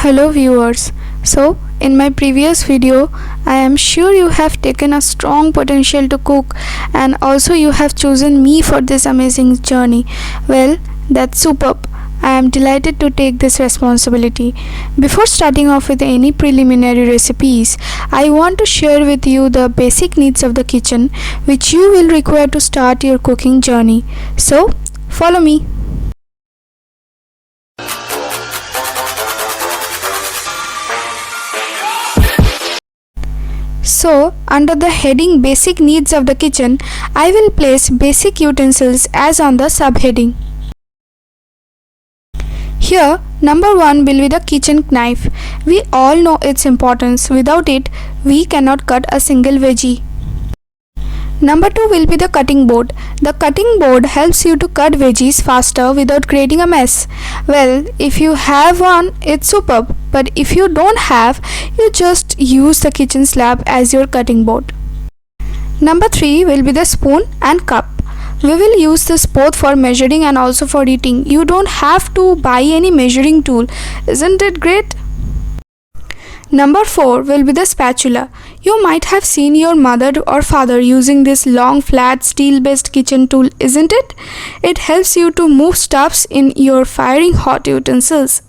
Hello viewers. So in my previous video I am sure you have taken a strong potential to cook and also you have chosen me for this amazing journey. Well, that's superb. I am delighted to take this responsibility. Before starting off with any preliminary recipes, I want to share with you the basic needs of the kitchen which you will require to start your cooking journey. So, follow me. So, under the heading Basic Needs of the Kitchen, I will place basic utensils as on the subheading. Here, number 1 will be the kitchen knife. We all know its importance. Without it, we cannot cut a single veggie. Number 2 will be the cutting board. The cutting board helps you to cut veggies faster without creating a mess. Well, if you have one, it's superb. But if you don't have, you just use the kitchen slab as your cutting board. Number 3 will be the spoon and cup. We will use this both for measuring and also for eating. You don't have to buy any measuring tool. Isn't it great? Number 4 will be the spatula. You might have seen your mother or father using this long flat steel-based kitchen tool, isn't it? It helps you to move stuffs in your firing hot utensils.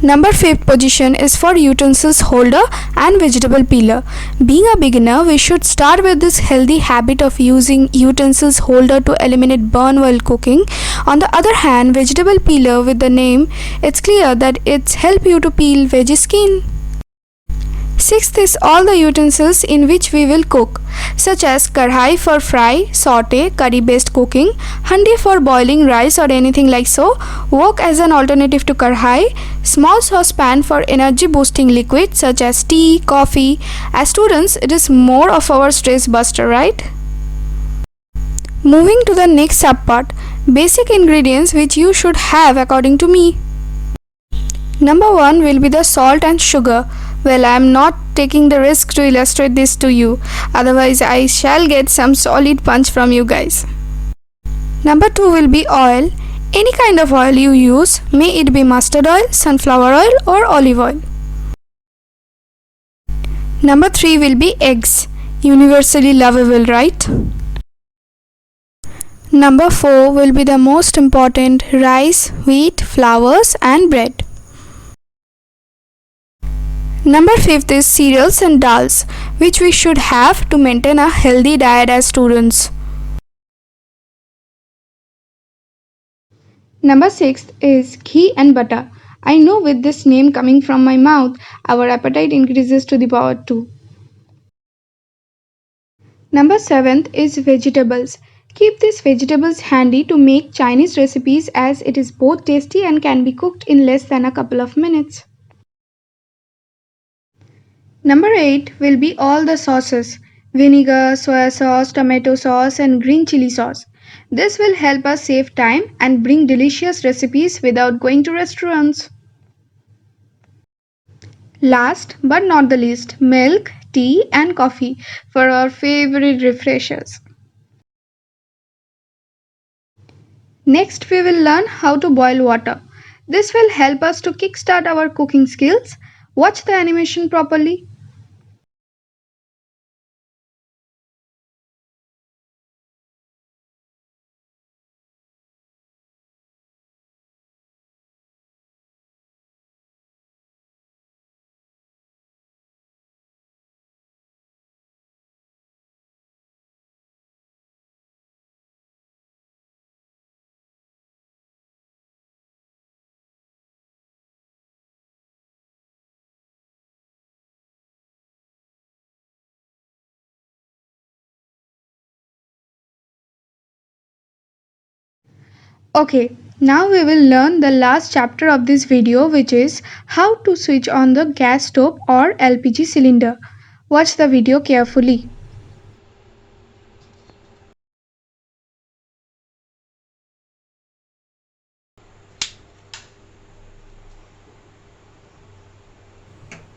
Number 5th position is for utensils holder and vegetable peeler. Being a beginner, we should start with this healthy habit of using utensils holder to eliminate burn while cooking. On the other hand, vegetable peeler with the name, it's clear that it's help you to peel veggie skin. 6th is all the utensils in which we will cook, such as karhai for fry, saute, curry-based cooking, handi for boiling rice or anything like so, wok as an alternative to karhai, small saucepan for energy-boosting liquids such as tea, coffee. As students, it is more of our stress buster, right? Moving to the next subpart, basic ingredients which you should have according to me. Number 1 will be the salt and sugar. Well, I am not taking the risk to illustrate this to you, otherwise I shall get some solid punch from you guys. Number 2 will be oil. Any kind of oil you use, may it be mustard oil, sunflower oil or olive oil. Number 3 will be eggs. Universally lovable, right? Number 4 will be the most important, rice, wheat, flours and bread. Number 5th is cereals and dals, which we should have to maintain a healthy diet as students. Number 6th is ghee and butter. I know with this name coming from my mouth, our appetite increases to the power 2. Number 7th is vegetables. Keep these vegetables handy to make Chinese recipes as it is both tasty and can be cooked in less than a couple of minutes. Number 8 will be all the sauces, vinegar, soya sauce, tomato sauce and green chili sauce. This will help us save time and bring delicious recipes without going to restaurants. Last but not the least, milk, tea and coffee for our favorite refreshers. Next we will learn how to boil water. This will help us to kickstart our cooking skills. Watch the animation properly. Okay, now we will learn the last chapter of this video, which is how to switch on the gas stove or LPG cylinder. Watch the video carefully.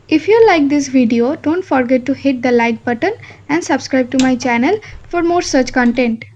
If you like this video, don't forget to hit the like button and subscribe to my channel for more such content.